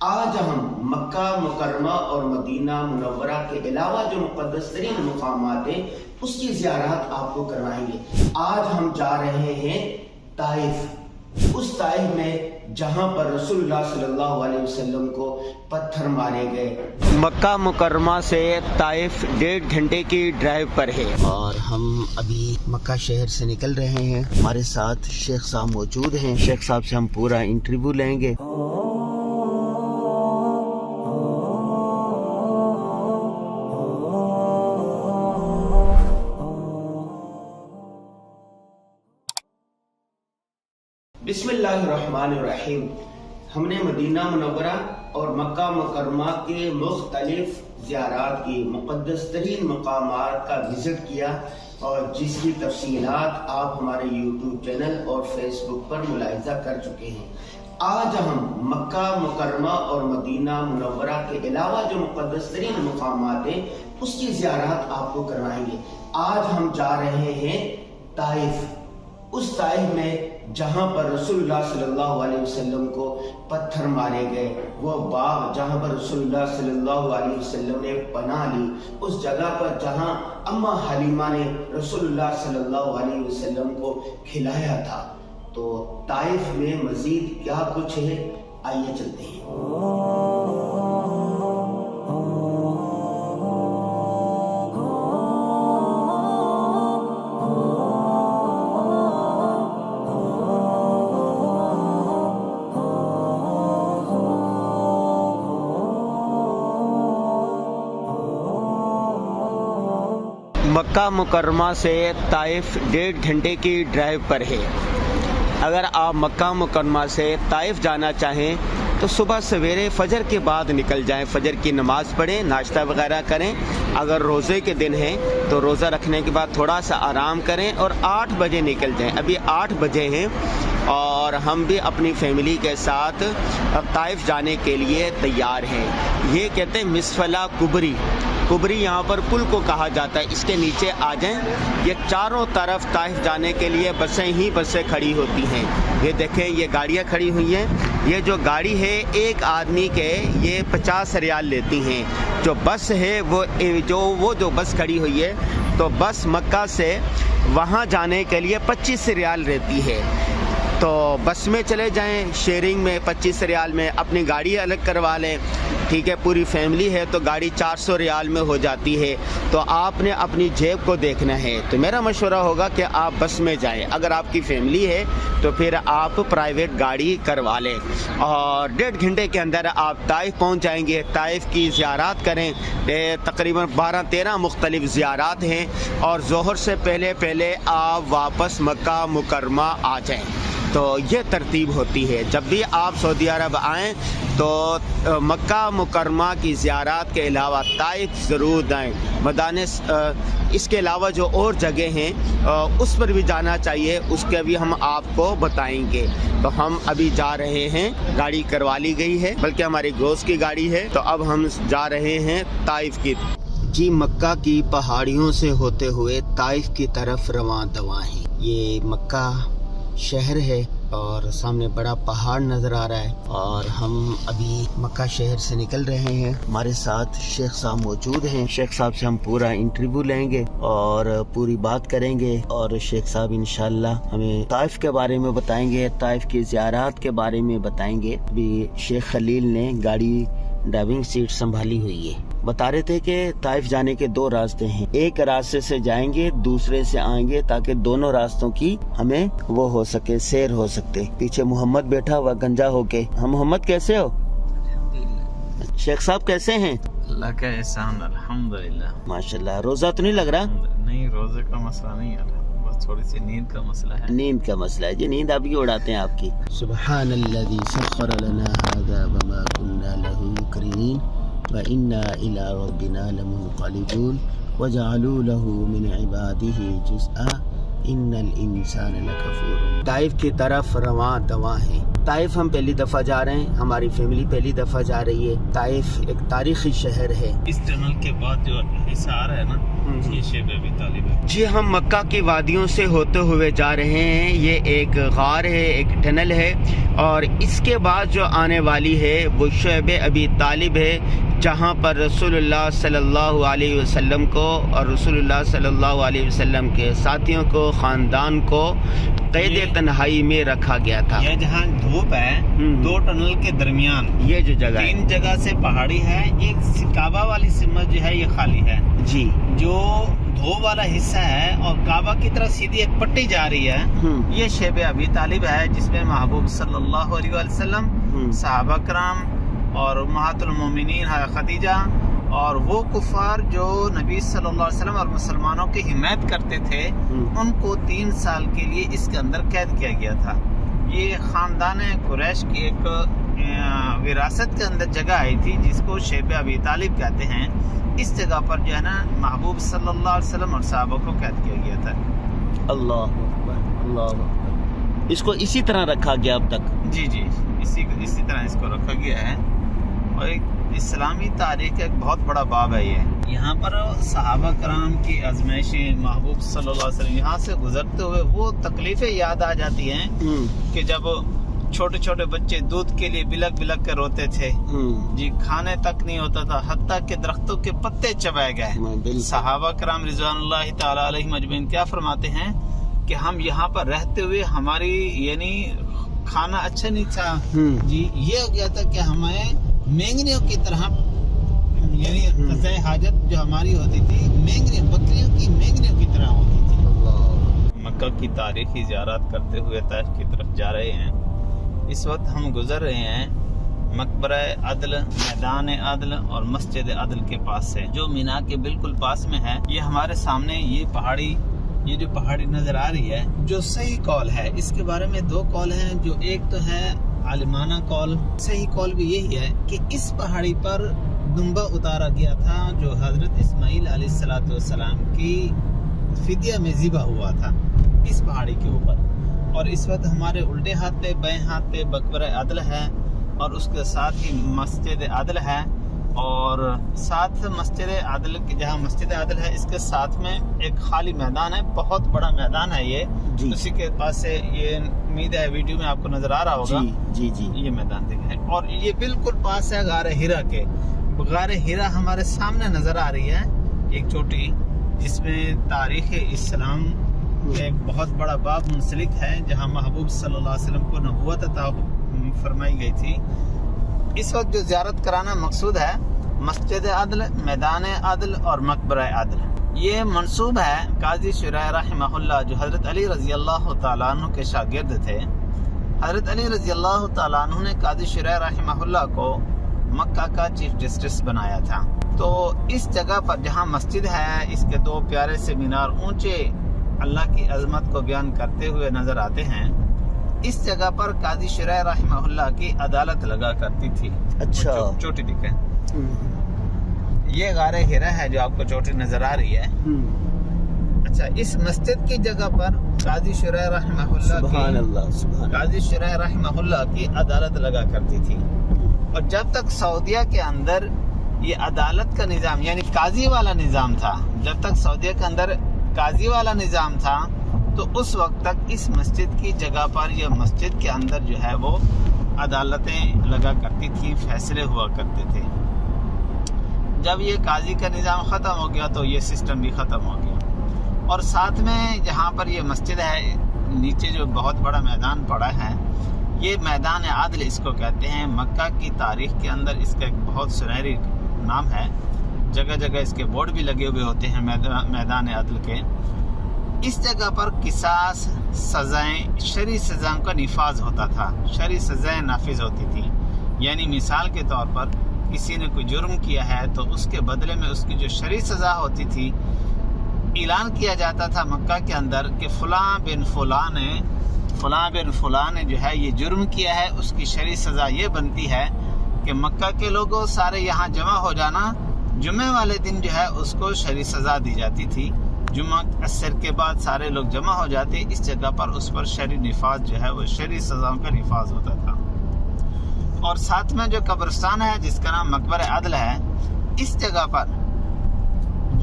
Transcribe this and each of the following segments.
آج ہم مکہ مکرمہ اور مدینہ منورہ کے علاوہ جو مقدس ترین مقامات ہیں اس کی زیارت آپ کو کروائیں گے۔ آج ہم جا رہے ہیں طائف، اس طائف میں جہاں پر رسول اللہ صلی اللہ علیہ وسلم کو پتھر مارے گئے۔ مکہ مکرمہ سے طائف 1.5 گھنٹے کی ڈرائیو پر ہے اور ہم ابھی مکہ شہر سے نکل رہے ہیں۔ ہمارے ساتھ شیخ صاحب موجود ہیں، شیخ صاحب سے ہم پورا انٹرویو لیں گے۔ بسم اللہ الرحمن الرحیم۔ ہم نے مدینہ منورہ اور مکہ مکرمہ کے مختلف زیارات کی مقدس ترین مقامات کا وزٹ کیا اور جس کی تفصیلات آپ ہمارے یوٹیوب چینل اور فیس بک پر ملاحظہ کر چکے ہیں۔ آج ہم مکہ مکرمہ اور مدینہ منورہ کے علاوہ جو مقدس ترین مقامات ہیں اس کی زیارت آپ کو کروائیں گے۔ آج ہم جا رہے ہیں طائف، اس طائف میں جہاں پر رسول اللہ صلی اللہ علیہ وسلم کو پتھر مارے گئے، وہ باغ جہاں پر رسول اللہ صلی اللہ علیہ وسلم نے پناہ لی، اس جگہ پر جہاں اماں حلیمہ نے رسول اللہ صلی اللہ علیہ وسلم کو کھلایا تھا۔ تو طائف میں مزید کیا کچھ ہے، آئیے چلتے ہیں۔ مکہ مکرمہ سے طائف 1.5 گھنٹے کی ڈرائیو پر ہے۔ اگر آپ مکہ مکرمہ سے طائف جانا چاہیں تو صبح سویرے فجر کے بعد نکل جائیں، فجر کی نماز پڑھیں، ناشتہ وغیرہ کریں۔ اگر روزے کے دن ہیں تو روزہ رکھنے کے بعد تھوڑا سا آرام کریں اور 8 بجے نکل جائیں۔ ابھی 8 بجے ہیں اور ہم بھی اپنی فیملی کے ساتھ طائف جانے کے لیے تیار ہیں۔ یہ کہتے ہیں مسفلہ کبری، کبری یہاں پر پل کو کہا جاتا ہے، اس کے نیچے آ جائیں۔ یہ چاروں طرف طائف جانے کے لیے بسیں کھڑی ہوتی ہیں۔ یہ دیکھیں، یہ گاڑیاں کھڑی ہوئی ہیں۔ یہ جو گاڑی ہے ایک آدمی کے یہ 50 ریال لیتی ہیں۔ جو بس ہے وہ جو بس کھڑی ہوئی ہے تو بس مکہ سے وہاں جانے کے لیے 25 ریال رہتی ہے۔ تو بس میں چلے جائیں، شیئرنگ میں 25 ریال میں، اپنی گاڑی الگ کروا لیں، ٹھیک ہے۔ پوری فیملی ہے تو گاڑی 400 ریال میں ہو جاتی ہے۔ تو آپ نے اپنی جیب کو دیکھنا ہے، تو میرا مشورہ ہوگا کہ آپ بس میں جائیں۔ اگر آپ کی فیملی ہے تو پھر آپ پرائیویٹ گاڑی کروا لیں اور 1.5 گھنٹے کے اندر آپ طائف پہنچ جائیں گے۔ طائف کی زیارات کریں، تقریباً 12-13 مختلف زیارات ہیں اور ظہر سے پہلے آپ واپس مکہ مکرمہ آ جائیں۔ تو یہ ترتیب ہوتی ہے۔ جب بھی آپ سعودی عرب آئیں تو مکہ مکرمہ کی زیارات کے علاوہ طائف ضرور جائیں۔ اس کے علاوہ جو اور جگہ ہیں اس پر بھی جانا چاہیے، اس کے بھی ہم آپ کو بتائیں گے۔ تو ہم ابھی جا رہے ہیں، گاڑی کروا لی گئی ہے، بلکہ ہماری گوشت کی گاڑی ہے۔ تو اب ہم جا رہے ہیں طائف کی۔ جی، مکہ کی پہاڑیوں سے ہوتے ہوئے طائف کی طرف رواں دواں ہیں۔ یہ مکہ شہر ہے اور سامنے بڑا پہاڑ نظر آ رہا ہے اور ہم ابھی مکہ شہر سے نکل رہے ہیں۔ ہمارے ساتھ شیخ صاحب موجود ہیں، شیخ صاحب سے ہم پورا انٹرویو لیں گے اور پوری بات کریں گے اور شیخ صاحب انشاءاللہ ہمیں طائف کے بارے میں بتائیں گے، طائف کی زیارات کے بارے میں بتائیں گے۔ ابھی شیخ خلیل نے گاڑی ڈرائیونگ سیٹ سنبھالی ہوئی ہے۔ بتا رہے تھے کہ طائف جانے کے 2 راستے ہیں، ایک راستے سے جائیں گے، دوسرے سے آئیں گے، تاکہ دونوں راستوں کی ہمیں وہ ہو سکے، سیر ہو سکتے۔ پیچھے محمد بیٹھا ہوا گنجا ہو کے۔ ہم محمد کیسے ہو؟ شیخ صاحب کیسے ہیں؟ اللہ کا احسان، الحمدللہ۔ ماشاءاللہ۔ روزہ تو نہیں لگ رہا؟ نہیں، روزے کا مسئلہ نہیں ہے، بس تھوڑی سی نیند کا مسئلہ ہے۔ نیند کا مسئلہ ہے جی، نیند آپ کی اڑاتے ہیں آپ کی۔ سبحان الذی سخر لنا هذا وما كنا له مقرنین وَإِنَّا إِلَىٰ رَبِّنَا لَمُنْقَلِبُونَ وَجَعَلُوا لَهُ مِنْ عِبَادِهِ جُزْءًا ان الانسان لکفور. طائف کی طرف رواں دواں ہیں. طائف ہم پہلی دفعہ جا رہے ہیں, ہماری فیملی پہلی دفعہ جا رہی ہے. طائف ایک تاریخی شہر ہے. اس ٹنل کے بعد جو حصار ہے نا, یہ شیب ابی طالب ہے. جی ہم مکہ کی وادیوں سے ہوتے ہوئے جا رہے ہیں. یہ ایک غار ہے, ایک ٹنل ہے, اور اس کے بعد جو آنے والی ہے وہ شیب ابی طالب ہے, جہاں پر رسول اللہ صلی اللہ علیہ وسلم کو اور رسول اللہ صلی اللہ علیہ وسلم کے ساتھیوں کو, خاندان کو قید تنہائی میں رکھا گیا تھا. یہ جہاں دھوپ ہے, دو ٹنل کے درمیان یہ جو جگہ ہے, 3 جگہ سے پہاڑی ہے. ایک کعبہ والی سمت جو ہے یہ خالی ہے. جی جو دھوپ والا حصہ ہے اور کعبہ کی طرف سیدھی ایک پٹی جا رہی ہے, یہ شیب ابی طالب ہے, جس میں محبوب صلی اللہ علیہ وسلم, صحابہ کرام اور امہات المومنین خدیجہ اور وہ کفار جو نبی صلی اللہ علیہ وسلم اور مسلمانوں کی حمایت کرتے تھے, ان کو 3 سال کے لیے اس کے اندر قید کیا گیا تھا. یہ خاندان قریش کی ایک وراثت کے اندر جگہ آئی تھی جس کو شیب ابی طالب کہتے ہیں. اس جگہ پر جو ہے نا محبوب صلی اللہ علیہ وسلم اور صحابہ کو قید کیا گیا تھا. اللہ اکبر, اللہ اکبر. اس کو اسی طرح رکھا گیا اب تک. جی جی, اسی طرح اس کو رکھا گیا ہے. اور ایک اسلامی تاریخ کا ایک بہت بڑا باب ہے یہ. یہاں پر صحابہ کرام کی آزمائشیں, محبوب صلی اللہ علیہ وسلم یہاں سے گزرتے ہوئے وہ تکلیفیں یاد آ جاتی ہیں کہ جب چھوٹے چھوٹے بچے دودھ کے لیے بلک بلک کر روتے تھے, جی کھانے تک نہیں ہوتا تھا, حتیٰ کہ درختوں کے پتے چبائے گئے. صحابہ کرام رضوان اللہ تعالی علیہم اجمعین کیا فرماتے ہیں کہ ہم یہاں پر رہتے ہوئے ہماری یعنی کھانا اچھا نہیں تھا جی, یہ ہو گیا تھا کہ ہمیں مینگنیوں کی طرح یعنی قضاء حاجت جو ہماری ہوتی تھی بکریوں کی مینگنیوں کی طرح ہوتی تھی. مکہ کی تاریخی زیارت کرتے ہوئے طائف کی طرف جا رہے ہیں. اس وقت ہم گزر رہے ہیں مقبرہ عدل, میدان عدل اور مسجد عدل کے پاس سے, جو مینا کے بالکل پاس میں ہے. یہ ہمارے سامنے یہ جو پہاڑی نظر آ رہی ہے, جو صحیح قول ہے, اس کے بارے میں 2 قول ہیں. جو ایک تو ہے عالمانہ قول, صحیح قول بھی یہی ہے کہ اس پہاڑی پر دمبا اتارا گیا تھا جو حضرت اسماعیل علیہ السلام کی فدیہ میں ذبح ہوا تھا اس پہاڑی کے اوپر. اور اس وقت ہمارے الٹے ہاتھ پہ, بائیں ہاتھ پہ مقبرہ عدل ہے, اور اس کے ساتھ ہی مسجد عدل ہے, اور ساتھ مسجد عدل جہاں مسجد عدل ہے اس کے ساتھ میں ایک خالی میدان ہے, بہت بڑا میدان ہے یہ. اسی کے پاس سے یہ امید ہے ویڈیو میں آپ کو نظر آ رہا ہوگا. جی جی, یہ میدان دیکھیں, اور یہ بالکل پاس ہے غار ہیرا کے. غار ہیرا ہمارے سامنے نظر آ رہی ہے, ایک چوٹی جس میں تاریخ اسلام ایک بہت بڑا باب منسلک ہے, جہاں محبوب صلی اللہ علیہ وسلم کو نبوت عطا فرمائی گئی تھی. اس وقت جو زیارت کرانا مقصود ہے مسجد عدل, میدان عدل اور مقبرہ عدل. یہ منسوب ہے قاضی شریح رحمہ اللہ, جو حضرت علی رضی اللہ تعالیٰ عنہ کے شاگرد تھے. حضرت علی رضی اللہ تعالیٰ عنہ نے قاضی شریح رحمہ اللہ کو مکہ کا چیف جسٹس بنایا تھا. تو اس جگہ پر جہاں مسجد ہے, اس کے 2 پیارے سے مینار اونچے اللہ کی عظمت کو بیان کرتے ہوئے نظر آتے ہیں. اس جگہ پر قاضی شریح رحمہ اللہ کی عدالت لگا کرتی تھی. اچھا, چوٹی دکھے, یہ غار ہیرا ہے جو آپ کو چوٹی نظر آ رہی ہے. اچھا, اس مسجد کی جگہ پر قاضی شریح رحمہ اللہ کی عدالت لگا کرتی تھی. اور جب تک سعودیہ کے اندر یہ عدالت کا نظام یعنی قاضی والا نظام تھا, جب تک سعودیہ کے اندر قاضی والا نظام تھا, تو اس وقت تک اس مسجد کی جگہ پر یہ مسجد کے اندر جو ہے وہ عدالتیں لگا کرتی تھیں, فیصلے ہوا کرتے تھے. جب یہ قاضی کا نظام ختم ہو گیا تو یہ سسٹم بھی ختم ہو گیا. اور ساتھ میں جہاں پر یہ مسجد ہے, نیچے جو بہت بڑا میدان پڑا ہے, یہ میدان عدل اس کو کہتے ہیں. مکہ کی تاریخ کے اندر اس کا ایک بہت سنہری نام ہے. جگہ جگہ اس کے بورڈ بھی لگے ہوئے ہوتے ہیں میدان عدل کے. اس جگہ پر قصاص, سزائیں, شرعی سزاؤں کا نفاذ ہوتا تھا, شرعی سزائیں نافذ ہوتی تھی. یعنی مثال کے طور پر کسی نے کوئی جرم کیا ہے تو اس کے بدلے میں اس کی جو شرعی سزا ہوتی تھی, اعلان کیا جاتا تھا مکہ کے اندر کہ فلاں بن فلاں نے جو ہے یہ جرم کیا ہے, اس کی شرعی سزا یہ بنتی ہے کہ مکہ کے لوگوں سارے یہاں جمع ہو جانا, جمعے والے دن جو ہے اس کو شرعی سزا دی جاتی تھی. جمعہ عصر کے بعد سارے لوگ جمع ہو جاتے اس جگہ پر، اس پر شرعی نفاذ جو ہے وہ شرعی سزاؤں کا نفاذ ہوتا تھا۔ اور ساتھ میں جو قبرستان ہے جس کا نام مقبرہ عدل ہے، اس جگہ پر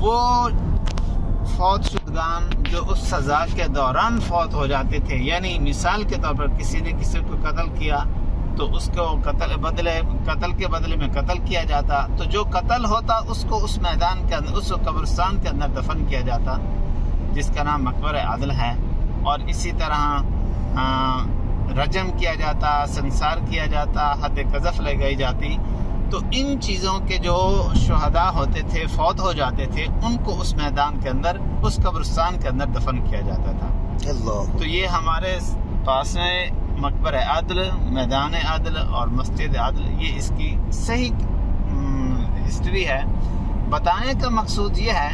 وہ فوت شدگان جو اس سزا کے دوران فوت ہو جاتے تھے، یعنی مثال کے طور پر کسی نے کسی کو قتل کیا تو اس کو قتل کے بدلے میں قتل کیا جاتا، تو جو قتل ہوتا اس کو اس میدان کے اندر، اس قبرستان کے اندر دفن کیا جاتا جس کا نام مقبرہ عدل ہے۔ اور اسی طرح رجم کیا جاتا، سنسار کیا جاتا، حد قذف لگائی جاتی۔ تو ان چیزوں کے جو شہداء ہوتے تھے، فوت ہو جاتے تھے، ان کو اس میدان کے اندر، اس قبرستان کے اندر دفن کیا جاتا تھا۔ اللہ، تو یہ ہمارے پاس میں مقبرہ عدل، میدان عدل اور مسجد عدل، یہ اس کی صحیح ہسٹری ہے۔ بتانے کا مقصود یہ ہے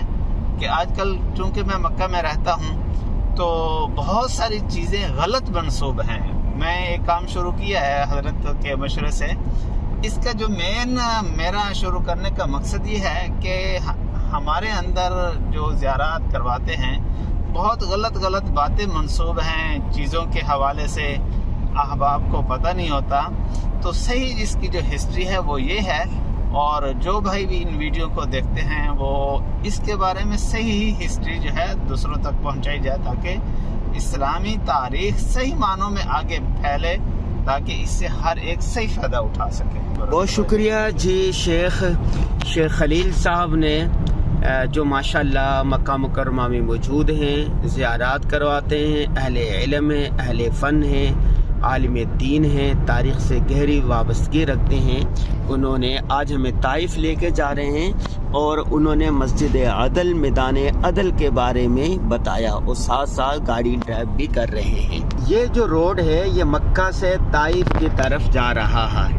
کہ آج کل چونکہ میں مکہ میں رہتا ہوں تو بہت ساری چیزیں غلط منسوب ہیں۔ میں ایک کام شروع کیا ہے حضرت کے مشورے سے۔ اس کا جو میرا شروع کرنے کا مقصد یہ ہے کہ ہمارے اندر جو زیارات کرواتے ہیں بہت غلط باتیں منسوب ہیں چیزوں کے حوالے سے، احباب کو پتہ نہیں ہوتا۔ تو صحیح اس کی جو ہسٹری ہے وہ یہ ہے، اور جو بھائی بھی ان ویڈیو کو دیکھتے ہیں وہ اس کے بارے میں صحیح ہسٹری جو ہے دوسروں تک پہنچائی جائے تاکہ اسلامی تاریخ صحیح معنوں میں آگے پھیلے، تاکہ اس سے ہر ایک صحیح فائدہ اٹھا سکے۔ بہت شکریہ جی شیخ خلیل صاحب نے، جو ماشاءاللہ مکہ مکرمہ میں موجود ہیں، زیارات کرواتے ہیں، اہل علم ہیں، اہل فن ہیں، عالم دین ہیں، تاریخ سے گہری وابستگی رکھتے ہیں۔ انہوں نے آج ہمیں طائف لے کے جا رہے ہیں اور انہوں نے مسجد عدل، میدان عدل کے بارے میں بتایا، اور ساتھ ساتھ گاڑی ڈرائیو بھی کر رہے ہیں۔ یہ جو روڈ ہے یہ مکہ سے طائف کی طرف جا رہا ہے۔